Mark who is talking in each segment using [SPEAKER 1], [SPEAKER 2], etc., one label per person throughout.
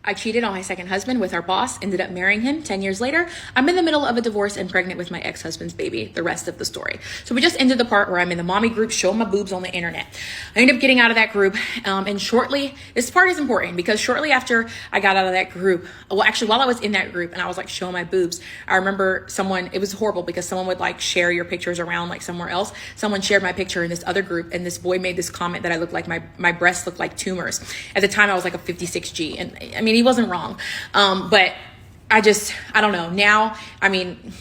[SPEAKER 1] I cheated on my second husband with our boss, ended up marrying him 10 years later. I'm in the middle of a divorce and pregnant with my ex-husband's baby, the rest of the story. So we just ended the part where I'm in the mommy group showing my boobs on the internet. I ended up getting out of that group. And shortly, this part is important because shortly after I got out of that group, well, actually while I was in that group and I was like showing my boobs, I remember it was horrible because someone would like share your pictures around like somewhere else. Someone shared my picture in this other group and this boy made this comment that I looked like my breasts looked like tumors. At the time I was like a 56G. And I mean, he wasn't wrong. But I don't know. Now, I mean,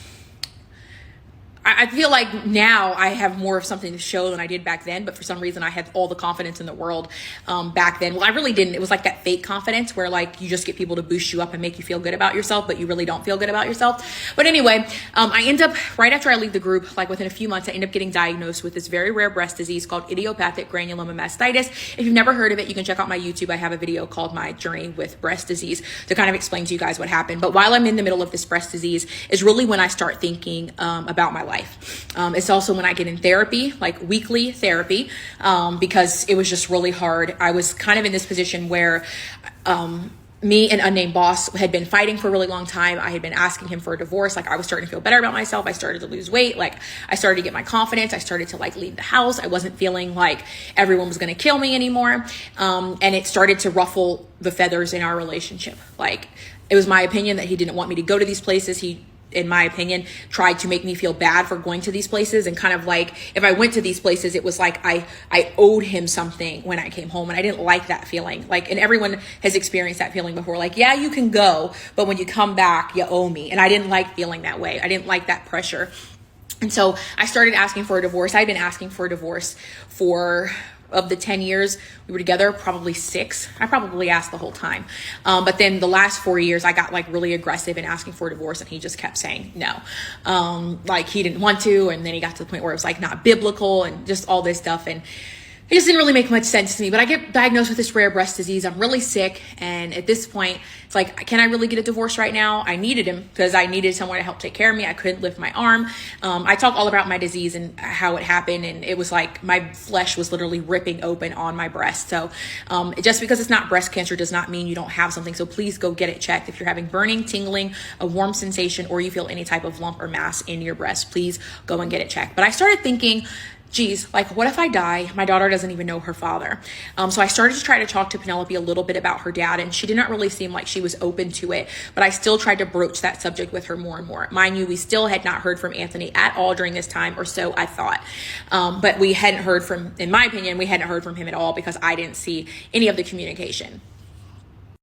[SPEAKER 1] I feel like now I have more of something to show than I did back then, but for some reason I had all the confidence in the world back then. Well, I really didn't. It was like that fake confidence where like you just get people to boost you up and make you feel good about yourself, but you really don't feel good about yourself. But anyway, I end up, right after I leave the group, like within a few months, I end up getting diagnosed with this very rare breast disease called idiopathic granuloma mastitis. If you've never heard of it, you can check out my YouTube. I have a video called My Journey with Breast Disease to kind of explain to you guys what happened. But while I'm in the middle of this breast disease is really when I start thinking about my life. It's also when I get in therapy, like weekly therapy, because it was just really hard. I was kind of in this position where me and unnamed boss had been fighting for a really long time. I had been asking him for a divorce. Like I was starting to feel better about myself. I started to lose weight. Like I started to get my confidence. I started to like leave the house. I wasn't feeling like everyone was going to kill me anymore. And it started to ruffle the feathers in our relationship. Like it was my opinion that he didn't want me to go to these places. He, in my opinion, tried to make me feel bad for going to these places, and kind of like if I went to these places, it was like I owed him something when I came home, and I didn't like that feeling. Like, and everyone has experienced that feeling before. Like, yeah, you can go, but when you come back, you owe me. And I didn't like feeling that way. I didn't like that pressure. And so I started asking for a divorce. I'd been asking for a divorce of the 10 years we were together, probably 6. I probably asked the whole time. But then the last 4 years, I got like really aggressive in asking for a divorce, and he just kept saying no. Like he didn't want to. And then he got to the point where it was like not biblical and just all this stuff. And it just didn't really make much sense to me. But I get diagnosed with this rare breast disease. I'm really sick. And at this point, it's like, can I really get a divorce right now? I needed him because I needed someone to help take care of me. I couldn't lift my arm. I talk all about my disease and how it happened. And it was like my flesh was literally ripping open on my breast. So just because it's not breast cancer does not mean you don't have something. So please go get it checked. If you're having burning, tingling, a warm sensation, or you feel any type of lump or mass in your breast, please go and get it checked. But I started thinking, geez, like what if I die? My daughter doesn't even know her father. So I started to try to talk to Penelope a little bit about her dad, and she did not really seem like she was open to it, but I still tried to broach that subject with her more and more. Mind you, we still had not heard from Anthony at all during this time, or so I thought. But we hadn't heard from, in my opinion, we hadn't heard from him at all because I didn't see any of the communication.